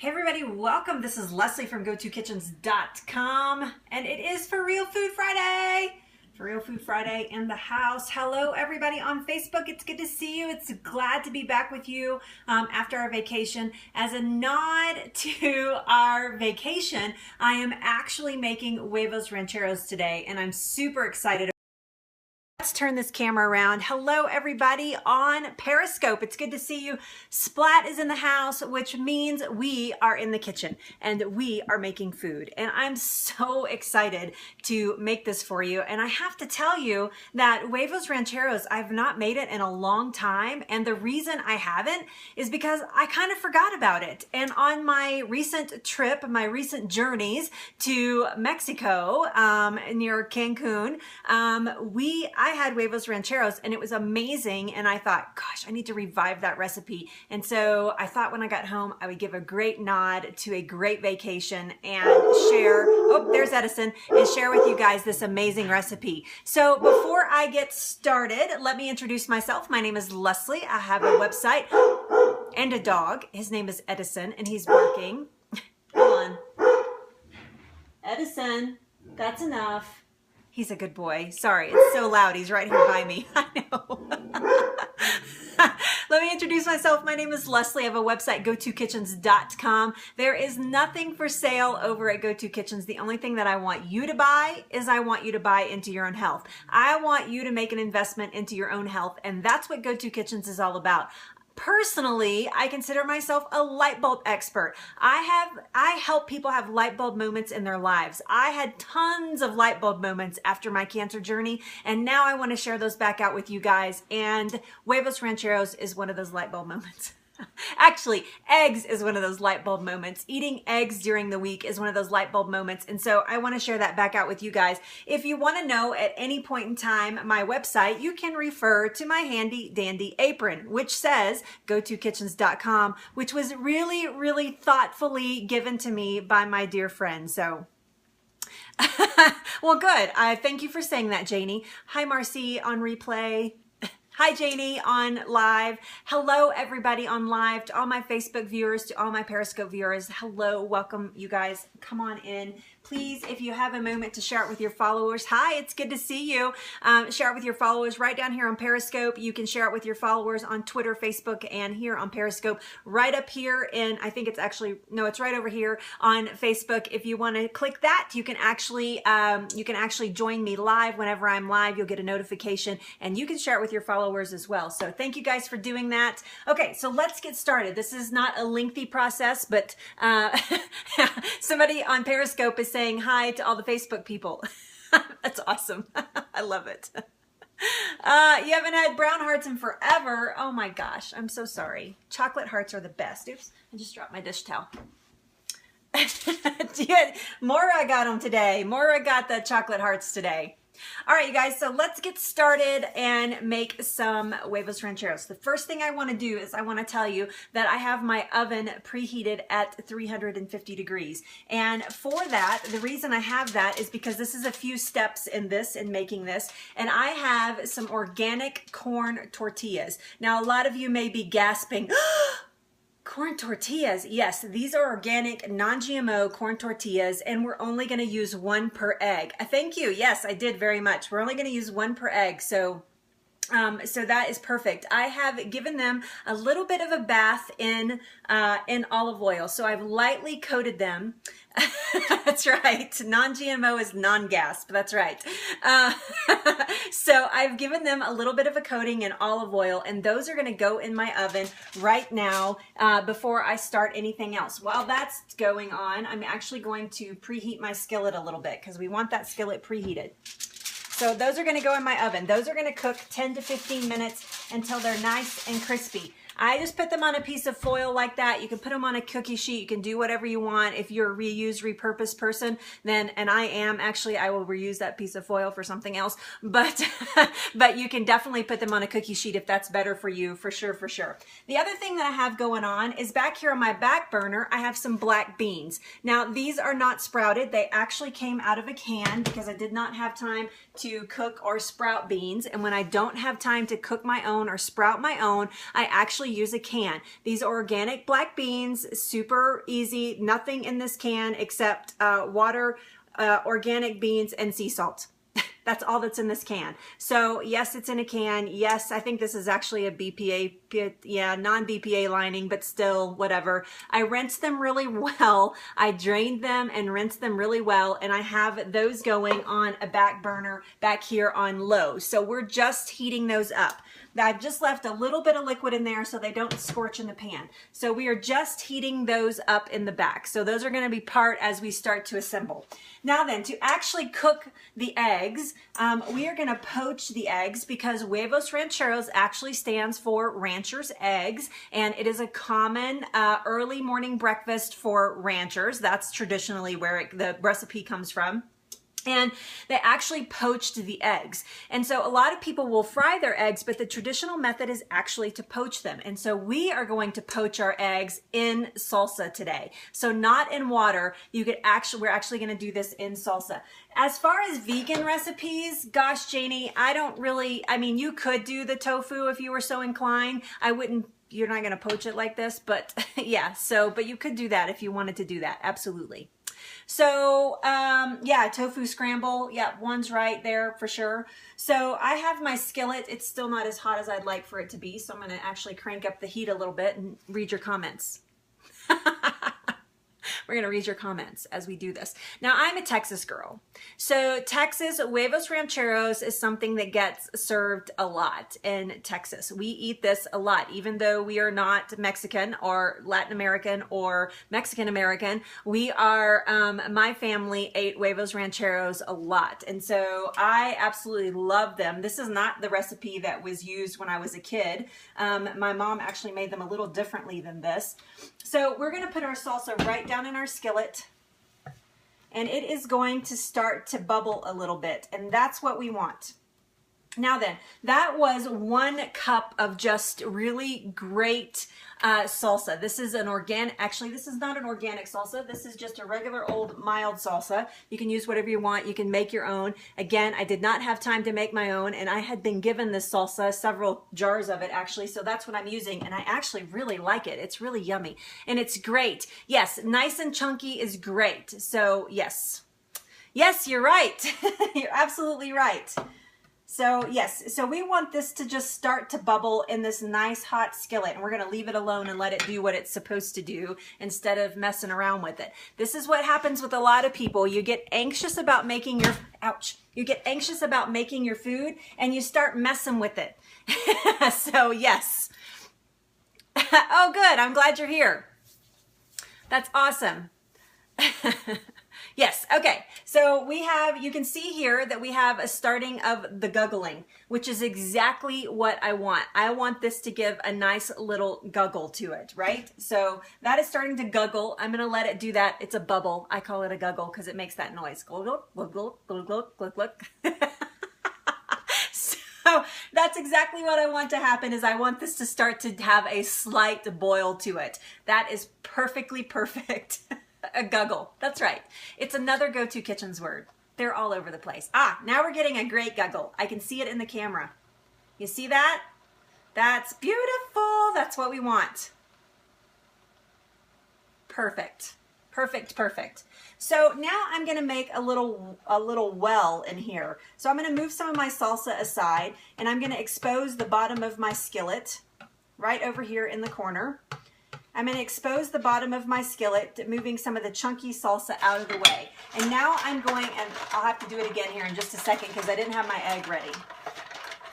Hey everybody, welcome. This is Leslie from GoToKitchens.com and it is For Real Food Friday. For Real Food Friday in the house. Hello everybody on Facebook. It's good to see you. It's glad to be back with you after our vacation. As a nod to our vacation, I am actually making Huevos Rancheros today and I'm super excited. Let's turn this camera around. Hello everybody on Periscope. It's good to see you. Splat is in the house, which means we are in the kitchen and we are making food. And I'm so excited to make this for you. And I have to tell you that Huevos Rancheros, I've not made it in a long time. And the reason I haven't is because I kind of forgot about it. And on my recent trip, my recent journeys to Mexico, near Cancun, I had Huevos Rancheros and it was amazing. And I thought, gosh, I need to revive that recipe. And so I thought when I got home, I would give a great nod to a great vacation and share, oh, there's Edison, and share with you guys this amazing recipe. So before I get started, let me introduce myself. My name is Leslie. I have a website and a dog. His name is Edison and he's barking. Hold on. Edison, that's enough. He's a good boy. Sorry, it's so loud. He's right here by me. I know. Let me introduce myself. My name is Leslie. I have a website, GoToKitchens.com. There is nothing for sale over at GoToKitchens. The only thing that I want you to buy is I want you to buy into your own health. I want you to make an investment into your own health, and that's what GoToKitchens is all about. Personally, I consider myself a light bulb expert. I help people have light bulb moments in their lives. I had tons of light bulb moments after my cancer journey, and now I want to share those back out with you guys. And Huevos Rancheros is one of those light bulb moments. Actually, eggs is one of those light bulb moments. Eating eggs during the week is one of those light bulb moments. And so I want to share that back out with you guys. If you want to know at any point in time my website, you can refer to my handy dandy apron, which says GoToKitchens.com, which was really, really thoughtfully given to me by my dear friend. So well, good. I thank you for saying that, Janie. Hi, Marcy on replay. Hi, Janie on live. Hello, everybody on live. To all my Facebook viewers, to all my Periscope viewers, hello, welcome, you guys. Come on in. Please, if you have a moment to share it with your followers. Hi, it's good to see you. Share it with your followers right down here on Periscope. You can share it with your followers on Twitter, Facebook, and here on Periscope. Right up here in, I think it's actually, no, it's right over here on Facebook. If you want to click that, you can actually join me live whenever I'm live. You'll get a notification, and you can share it with your followers as well. So thank you guys for doing that. Okay, so let's get started. This is not a lengthy process, but somebody on Periscope is saying hi to all the Facebook people. That's awesome. I love it. You haven't had brown hearts in forever. Oh my gosh, I'm so sorry. Chocolate hearts are the best. Oops, I just dropped my dish towel. Maura got them today. Maura got the chocolate hearts today. All right, you guys, so let's get started and make some Huevos Rancheros. The first thing I want to do is I want to tell you that I have my oven preheated at 350 degrees. And for that, the reason I have that is because this is a few steps in making this. And I have some organic corn tortillas. Now, a lot of you may be gasping, corn tortillas. Yes, these are organic, non-GMO corn tortillas, and we're only going to use one per egg. Thank you. Yes, I did very much. We're only going to use one per egg. So that is perfect. I have given them a little bit of a bath in olive oil. So I've lightly coated them. That's right. Non-GMO is non-gasp. That's right. So I've given them a little bit of a coating in olive oil, and those are going to go in my oven right now before I start anything else. While that's going on, I'm actually going to preheat my skillet a little bit because we want that skillet preheated. So those are going to go in my oven. Those are going to cook 10 to 15 minutes until they're nice and crispy. I just put them on a piece of foil like that. You can put them on a cookie sheet. You can do whatever you want. If you're a reuse, repurpose person, then, and I am, actually, I will reuse that piece of foil for something else. But, but you can definitely put them on a cookie sheet if that's better for you, for sure, for sure. The other thing that I have going on is back here on my back burner, I have some black beans. Now, these are not sprouted. They actually came out of a can because I did not have time to cook or sprout beans. And when I don't have time to cook my own or sprout my own, I actually actually use a can. These are organic black beans, super easy, nothing in this can except water, organic beans, and sea salt. That's all that's in this can. So yes, it's in a can. Yes, I think this is actually a BPA, yeah, non-BPA lining, but still, whatever. I rinsed them really well. I drained them and rinsed them really well, and I have those going on a back burner back here on low. So we're just heating those up. I've just left a little bit of liquid in there so they don't scorch in the pan. So we are just heating those up in the back. So those are going to be part as we start to assemble. Now then, to actually cook the eggs, we are going to poach the eggs because Huevos Rancheros actually stands for ranchers' eggs, and it is a common early morning breakfast for ranchers. That's traditionally where the recipe comes from. And they actually poached the eggs. And so a lot of people will fry their eggs, but the traditional method is actually to poach them. And so we are going to poach our eggs in salsa today. So not in water. We're actually going to do this in salsa. As far as vegan recipes, gosh, Janie, I mean, you could do the tofu if you were so inclined. You're not going to poach it like this, but yeah, but you could do that if you wanted to do that. Absolutely. So, yeah, tofu scramble. Yeah, one's right there for sure. So I have my skillet. It's still not as hot as I'd like for it to be. So I'm going to actually crank up the heat a little bit and read your comments. We're going to read your comments as we do this. Now, I'm a Texas girl. So Texas, Huevos Rancheros is something that gets served a lot in Texas. We eat this a lot, even though we are not Mexican or Latin American or Mexican American. We are, my family ate Huevos Rancheros a lot. And so I absolutely love them. This is not the recipe that was used when I was a kid. My mom actually made them a little differently than this. So we're going to put our salsa right down in our skillet, and it is going to start to bubble a little bit, and that's what we want. Now then, that was 1 cup of just really great salsa. This is an organic, actually this is not an organic salsa. This is just a regular old mild salsa. You can use whatever you want. You can make your own. Again, I did not have time to make my own, and I had been given this salsa, several jars of it actually, so that's what I'm using, and I actually really like it. It's really yummy, and it's great. Yes, nice and chunky is great. So yes, you're right. You're absolutely right. So yes, so we want this to just start to bubble in this nice hot skillet, and we're going to leave it alone and let it do what it's supposed to do instead of messing around with it. This is what happens with a lot of people. You get anxious about making your, you get anxious about making your food and you start messing with it. So yes. Oh good, I'm glad you're here. That's awesome. Yes, okay, so we have, you can see here that we have a starting of the guggling, which is exactly what I want. I want this to give a nice little guggle to it, right? So that is starting to guggle. I'm going to let it do that. It's a bubble. I call it a guggle because it makes that noise. Guggle, guggle, guggle, guggle. So that's exactly what I want to happen, is I want this to start to have a slight boil to it. That is perfectly perfect. A guggle. That's right. It's another go-to kitchens word. They're all over the place. Ah, now we're getting a great guggle. I can see it in the camera. You see that? That's beautiful. That's what we want. Perfect. Perfect, perfect. So now I'm going to make a little well in here. So I'm going to move some of my salsa aside, and I'm going to expose the bottom of my skillet right over here in the corner. I'm going to expose the bottom of my skillet, moving some of the chunky salsa out of the way. And now I'm going, and I'll have to do it again here in just a second because I didn't have my egg ready.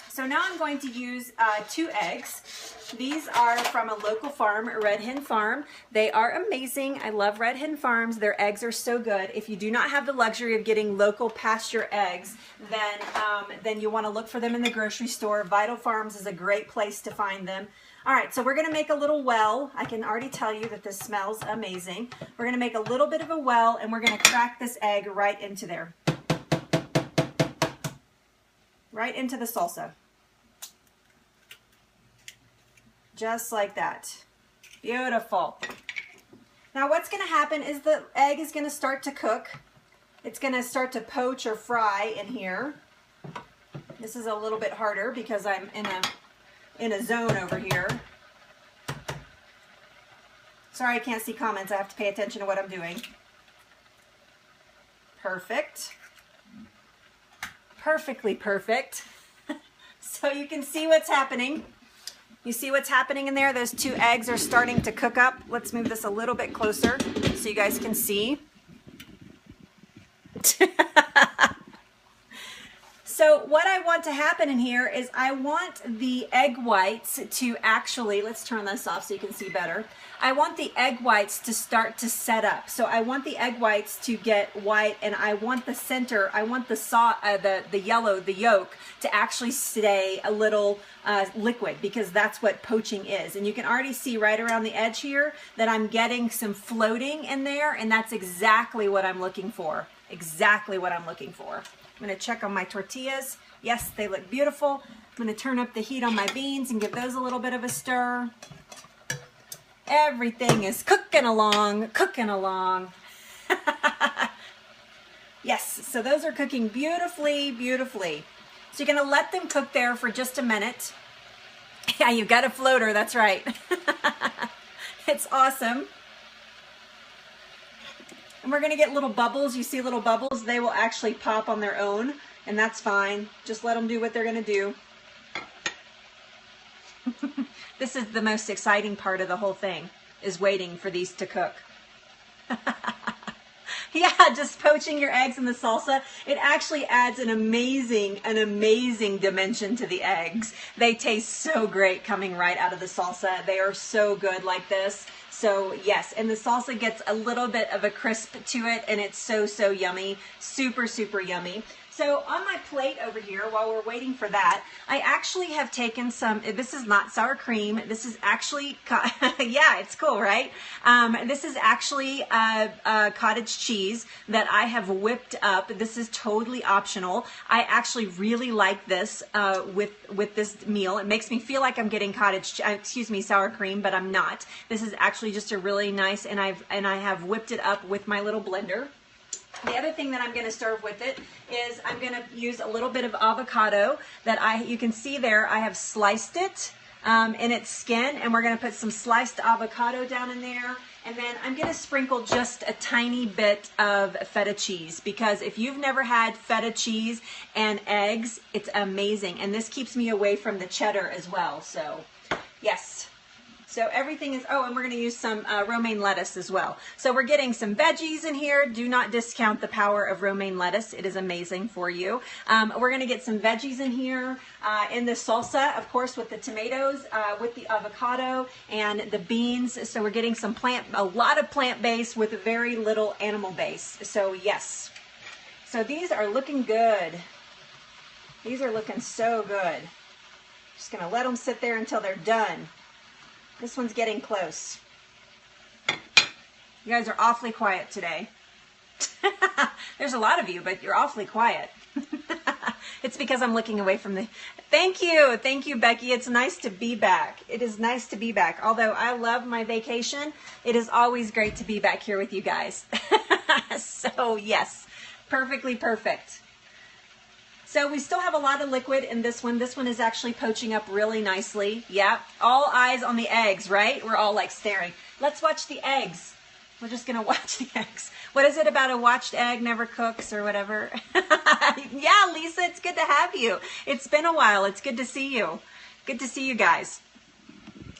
So now I'm going to use 2 eggs. These are from a local farm, Red Hen Farm. They are amazing. I love Red Hen Farms. Their eggs are so good. If you do not have the luxury of getting local pasture eggs, then you want to look for them in the grocery store. Vital Farms is a great place to find them. All right, so we're going to make a little well. I can already tell you that this smells amazing. We're going to make a little bit of a well, and we're going to crack this egg right into there. Right into the salsa. Just like that. Beautiful. Now what's going to happen is the egg is going to start to cook. It's going to start to poach or fry in here. This is a little bit harder because I'm in a zone over here. Sorry, I can't see comments. I have to pay attention to what I'm doing. Perfect. Perfectly perfect. So you can see what's happening. You see what's happening in there? Those 2 eggs are starting to cook up. Let's move this a little bit closer so you guys can see. So what I want to happen in here is I want the egg whites to actually, let's turn this off so you can see better. I want the egg whites to start to set up. So I want the egg whites to get white, and I want the center, I want the yellow, the yolk, to actually stay a little liquid, because that's what poaching is. And you can already see right around the edge here that I'm getting some floating in there, and that's exactly what I'm looking for. Exactly what I'm looking for. I'm going to check on my tortillas. Yes, they look beautiful. I'm going to turn up the heat on my beans and give those a little bit of a stir. Everything is cooking along, cooking along. Yes, so those are cooking beautifully, beautifully. So you're going to let them cook there for just a minute. Yeah, you've got a floater, that's right. It's awesome. And we're going to get little bubbles. You see little bubbles? They will actually pop on their own, and that's fine. Just let them do what they're going to do. This is the most exciting part of the whole thing, is waiting for these to cook. Yeah, just poaching your eggs in the salsa. It actually adds an amazing dimension to the eggs. They taste so great coming right out of the salsa. They are so good like this. So yes, and the salsa gets a little bit of a crisp to it, and it's so, so yummy. Super, super yummy. So on my plate over here, while we're waiting for that, I actually have taken some, this is not sour cream. This is actually, yeah, it's cool, right? This is actually cottage cheese that I have whipped up. This is totally optional. I actually really like this with this meal. It makes me feel like I'm getting sour cream, but I'm not. This is actually just a really nice, and I have whipped it up with my little blender. The other thing that I'm going to serve with it is I'm going to use a little bit of avocado that you can see there. I have sliced it in its skin, and we're going to put some sliced avocado down in there. And then I'm going to sprinkle just a tiny bit of feta cheese, because if you've never had feta cheese and eggs, it's amazing. And this keeps me away from the cheddar as well. So yes. So everything is, oh, and we're going to use some romaine lettuce as well. So we're getting some veggies in here. Do not discount the power of romaine lettuce. It is amazing for you. We're going to get some veggies in here in the salsa, of course, with the tomatoes, with the avocado and the beans. So we're getting some a lot of plant-based with very little animal base. So yes. So these are looking good. These are looking so good. Just going to let them sit there until they're done. This one's getting close. You guys are awfully quiet today. There's a lot of you, but you're awfully quiet. It's because I'm looking away from the... Thank you, Becky. It's nice to be back. It is nice to be back. Although I love my vacation, it is always great to be back here with you guys. So yes, perfectly perfect. So we still have a lot of liquid in this one. This one is actually poaching up really nicely. Yeah, all eyes on the eggs, right? We're all like staring. Let's watch the eggs. We're just going to watch the eggs. What is it about a watched egg never cooks or whatever? Yeah, Lisa, it's good to have you. It's been a while. It's good to see you. Good to see you guys.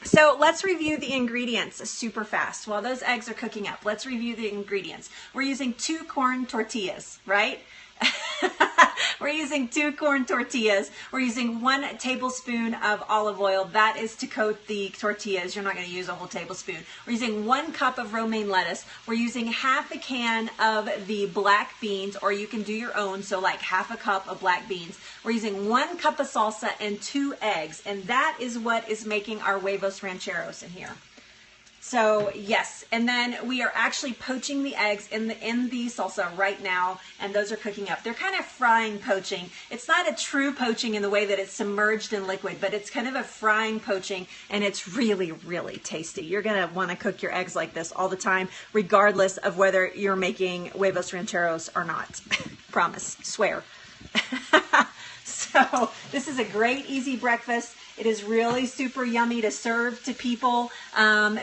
So let's review the ingredients super fast. While those eggs are cooking up, let's review the ingredients. We're using 2 corn tortillas, right? We're using 2 corn tortillas. We're using 1 tablespoon of olive oil. That is to coat the tortillas. You're not going to use a whole tablespoon. We're using 1 cup of romaine lettuce. We're using half a can of the black beans, or you can do your own, so like half a cup of black beans. We're using 1 cup of salsa and 2 eggs, and that is what is making our Huevos Rancheros in here. So yes, and then we are actually poaching the eggs in the salsa right now, and those are cooking up. They're kind of frying poaching. It's not a true poaching in the way that it's submerged in liquid, but it's kind of a frying poaching, and it's really, really tasty. You're going to want to cook your eggs like this all the time, regardless of whether you're making Huevos Rancheros or not. Promise, swear. So this is a great, easy breakfast. It is really super yummy to serve to people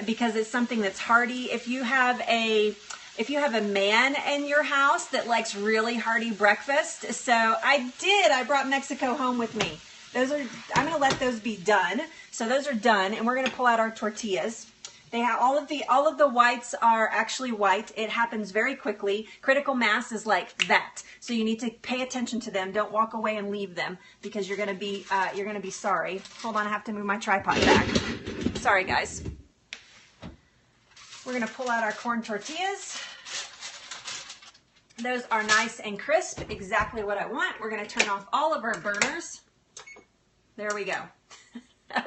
because it's something that's hearty. If you have a man in your house that likes really hearty breakfast, so I brought Mexico home with me. I'm gonna let those be done. So those are done, and we're gonna pull out our tortillas. They have all of the whites are actually white. It happens very quickly. Critical mass is like that. So you need to pay attention to them. Don't walk away and leave them because you're gonna be sorry. Hold on, I have to move my tripod back. Sorry guys. We're gonna pull out our corn tortillas. Those are nice and crisp, exactly what I want. We're gonna turn off all of our burners. There we go.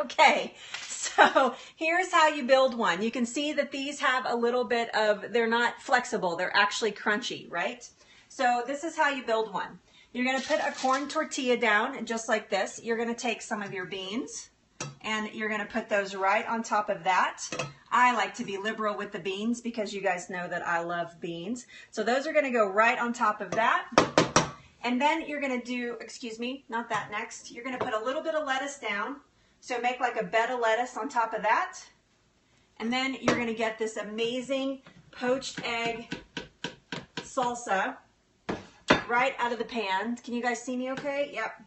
Okay, so here's how you build one. You can see that these have a little bit of, they're not flexible, they're actually crunchy, right? So this is how you build one. You're gonna put a corn tortilla down just like this. You're gonna take some of your beans and you're gonna put those right on top of that. I like to be liberal with the beans because you guys know that I love beans. So those are gonna go right on top of that. And then you're gonna do, excuse me, not that next. You're gonna put a little bit of lettuce down. So make like a bed of lettuce on top of that. And then you're gonna get this amazing poached egg salsa right out of the pan. Can you guys see me okay? Yep.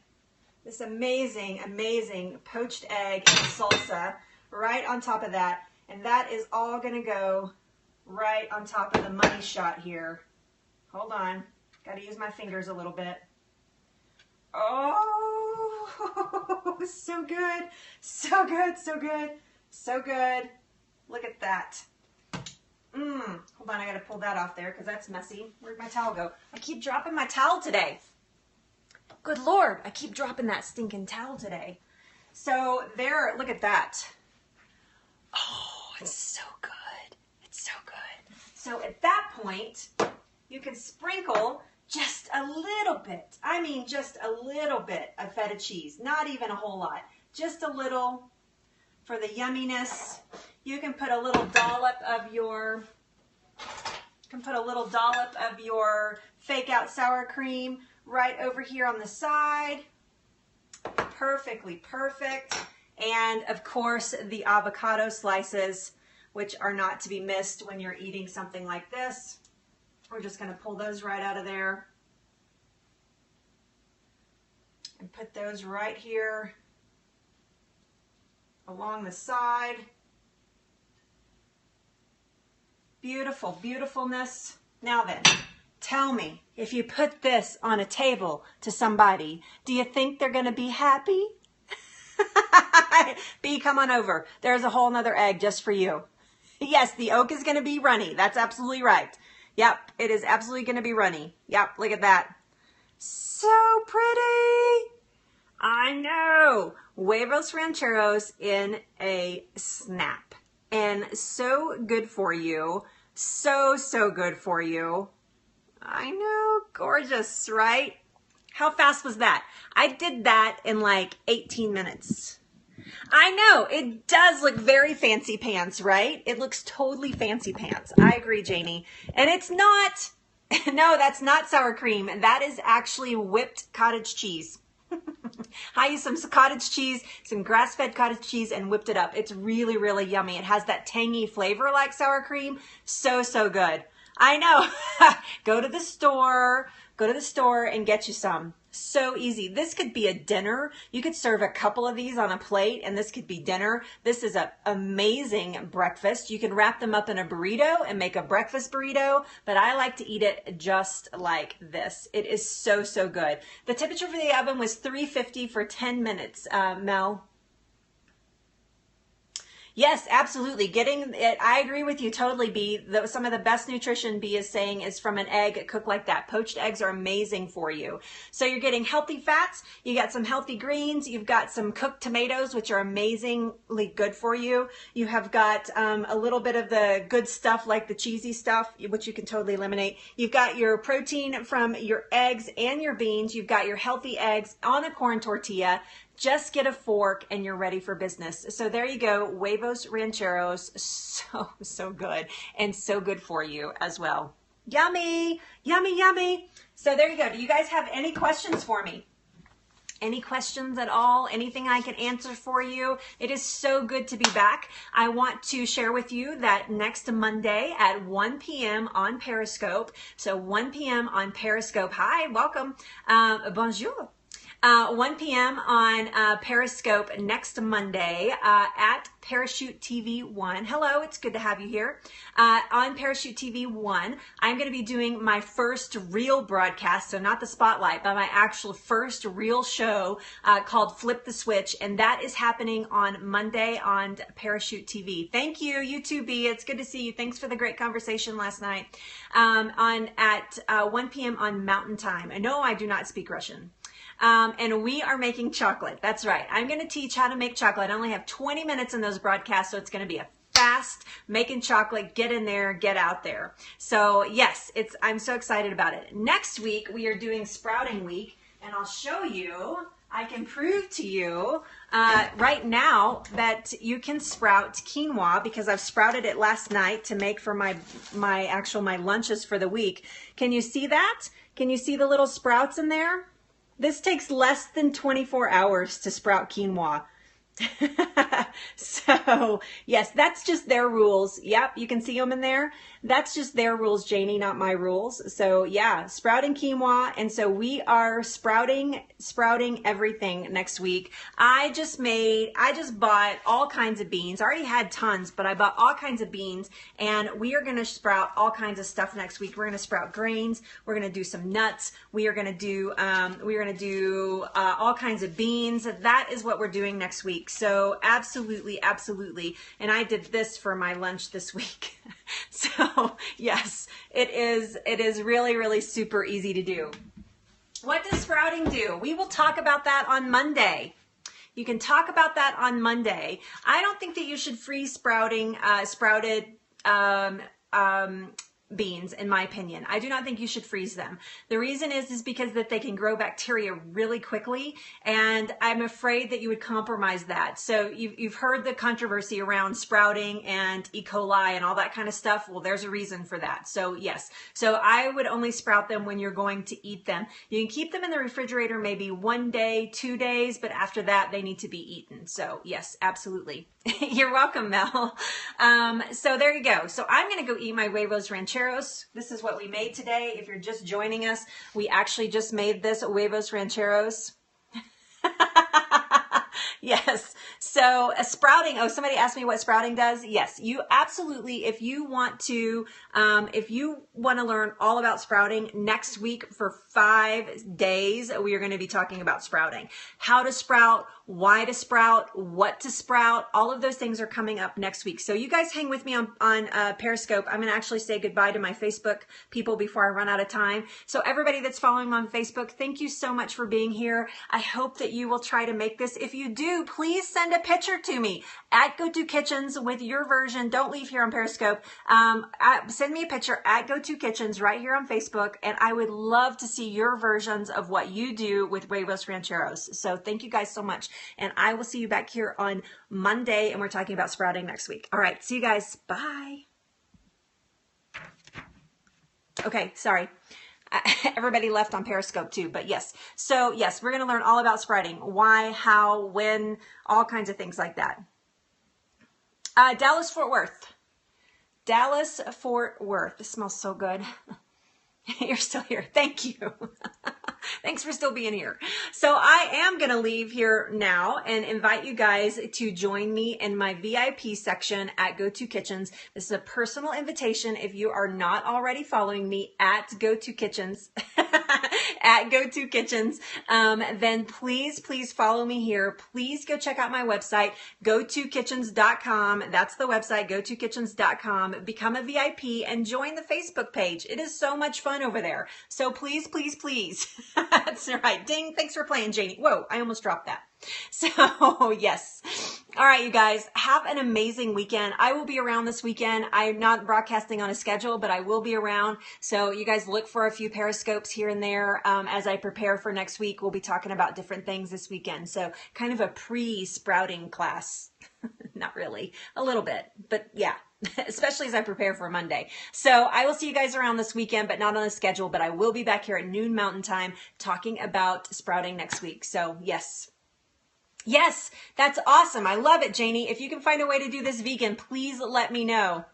This amazing, amazing poached egg and salsa right on top of that. And that is all gonna go right on top of the money shot here. Hold on. Got to use my fingers a little bit. Oh, so good. So good, so good, so good. Look at that. Hold on, I got to pull that off there because that's messy. Where'd my towel go? I keep dropping my towel today. Good Lord, I keep dropping that stinking towel today. So there, look at that. Oh, it's so good. It's so good. So at that point, you can sprinkle just a little bit. I mean, just a little bit of feta cheese. Not even a whole lot. Just a little for the yumminess. You can put a little dollop of your, fake out sour cream right over here on the side. Perfectly perfect. And of course, the avocado slices, which are not to be missed when you're eating something like this. We're just going to pull those right out of there and put those right here along the side. Beautiful, beautifulness. Now then, tell me, if you put this on a table to somebody, do you think they're going to be happy? B, come on over. There's a whole nother egg just for you. Yes, the yolk is going to be runny. That's absolutely right. Yep, it is absolutely going to be runny. Yep, look at that. So pretty. I know. Huevos Rancheros in a snap. And so good for you. So, so good for you. I know. Gorgeous, right? How fast was that? I did that in like 18 minutes. I know, it does look very fancy pants, right? It looks totally fancy pants. I agree, Janie. And it's not, no, that's not sour cream. That is actually whipped cottage cheese. I used some cottage cheese, some grass-fed cottage cheese, and whipped it up. It's really, really yummy. It has that tangy flavor like sour cream. So, so good. I know. Go to the store and get you some. So easy. This could be a dinner. You could serve a couple of these on a plate and this could be dinner. This is an amazing breakfast. You can wrap them up in a burrito and make a breakfast burrito, but I like to eat it just like this. It is so, so good. The temperature for the oven was 350 for 10 minutes, Mel. Yes, absolutely. Getting it, I agree with you totally, B. Some of the best nutrition B is saying is from an egg cooked like that. Poached eggs are amazing for you. So you're getting healthy fats, you got some healthy greens, you've got some cooked tomatoes, which are amazingly good for you. You have got a little bit of the good stuff like the cheesy stuff, which you can totally eliminate. You've got your protein from your eggs and your beans. You've got your healthy eggs on a corn tortilla. Just get a fork and you're ready for business. So there you go, Huevos Rancheros, so, so good and so good for you as well. Yummy, yummy, yummy. So there you go. Do you guys have any questions for me? Any questions at all? Anything I can answer for you? It is so good to be back. I want to share with you that next Monday at 1 p.m. on Periscope. So 1 p.m. on Periscope. Hi, welcome. Bonjour. 1 p.m. on Periscope next Monday at Parachute TV 1. Hello, it's good to have you here. On Parachute TV 1, I'm going to be doing my first real broadcast, so not the spotlight, but my actual first real show called Flip the Switch, and that is happening on Monday on Parachute TV. Thank you, U2B. It's good to see you. Thanks for the great conversation last night. At 1 p.m. on Mountain Time. No, I do not speak Russian. And we are making chocolate. That's right. I'm going to teach how to make chocolate. I only have 20 minutes in those broadcasts, so it's going to be a fast making chocolate. Get in there, get out there. So yes, I'm so excited about it. Next week, we are doing Sprouting Week, and I'll show you, I can prove to you right now that you can sprout quinoa, because I've sprouted it last night to make for my lunches for the week. Can you see that? Can you see the little sprouts in there? This takes less than 24 hours to sprout quinoa. So yes, that's just their rules. Yep, you can see them in there. That's just their rules, Janie, not my rules. So yeah, sprouting quinoa. And so we are sprouting everything next week. I just bought all kinds of beans. I already had tons, but I bought all kinds of beans, and we are going to sprout all kinds of stuff next week. We're going to sprout grains. We're going to do some nuts. We are going to do all kinds of beans. That is what we're doing next week. So absolutely. And I did this for my lunch this week. So yes, it is really super easy to do. What does sprouting do? We will talk about that on Monday. You can talk about that on Monday. I don't think that you should freeze sprouted beans, in my opinion. I do not think you should freeze them. The reason is because that they can grow bacteria really quickly, and I'm afraid that you would compromise that. So you've heard the controversy around sprouting and E. coli and all that kind of stuff. Well, there's a reason for that. So yes, so I would only sprout them when you're going to eat them. You can keep them in the refrigerator maybe 1 day, 2 days, but after that they need to be eaten. So yes, absolutely. You're welcome, Mel. So there you go. So I'm going to go eat my Huevos Rancheros. This is what we made today. If you're just joining us, we actually just made this Huevos Rancheros. Yes. So sprouting. Oh, somebody asked me what sprouting does. Yes, you absolutely. If you want to learn all about sprouting, next week for 5 days, we are going to be talking about sprouting, how to sprout, why to sprout, what to sprout. All of those things are coming up next week. So you guys hang with me on Periscope. I'm going to actually say goodbye to my Facebook people before I run out of time. So everybody that's following me on Facebook, thank you so much for being here. I hope that you will try to make this. If you do, please send a picture to me at GoTo Kitchens with your version. Don't leave here on Periscope. Send me a picture at GoTo Kitchens right here on Facebook, and I would love to see your versions of what you do with Huevos Rancheros. So thank you guys so much, and I will see you back here on Monday, and we're talking about sprouting next week. All right, see you guys. Bye. Okay, sorry. Everybody left on Periscope too, but yes. So yes, we're going to learn all about sprouting. Why, how, when, all kinds of things like that. Dallas, Fort Worth. Dallas, Fort Worth. This smells so good. You're still here. Thank you. Thanks for still being here. So I am going to leave here now and invite you guys to join me in my VIP section at GoTo Kitchens. This is a personal invitation. If you are not already following me at GoTo Kitchens, at GoTo Kitchens, then please follow me here. Please go check out my website, gotokitchens.com. That's the website, gotokitchens.com. Become a VIP and join the Facebook page. It is so much fun over there. So please. That's right. Ding. Thanks for playing, Janie. Whoa, I almost dropped that. So yes. All right, you guys, have an amazing weekend. I will be around this weekend. I'm not broadcasting on a schedule, but I will be around. So you guys look for a few Periscopes here and there as I prepare for next week. We'll be talking about different things this weekend. So kind of a pre-sprouting class. not really, a little bit, but yeah, especially as I prepare for Monday. So I will see you guys around this weekend, but not on the schedule, but I will be back here at noon Mountain Time talking about sprouting next week. So yes. Yes, that's awesome. I love it, Janie. If you can find a way to do this vegan, please let me know.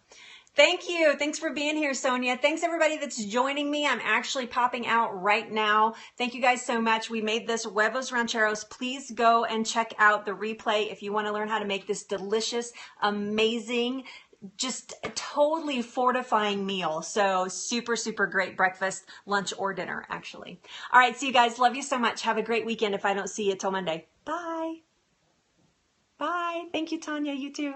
Thank you. Thanks for being here, Sonia. Thanks everybody that's joining me. I'm actually popping out right now. Thank you guys so much. We made this Huevos Rancheros. Please go and check out the replay if you want to learn how to make this delicious, amazing, just totally fortifying meal. So super, super great breakfast, lunch, or dinner, actually. All right. See you guys. Love you so much. Have a great weekend if I don't see you till Monday. Bye. Bye. Thank you, Tanya. You too.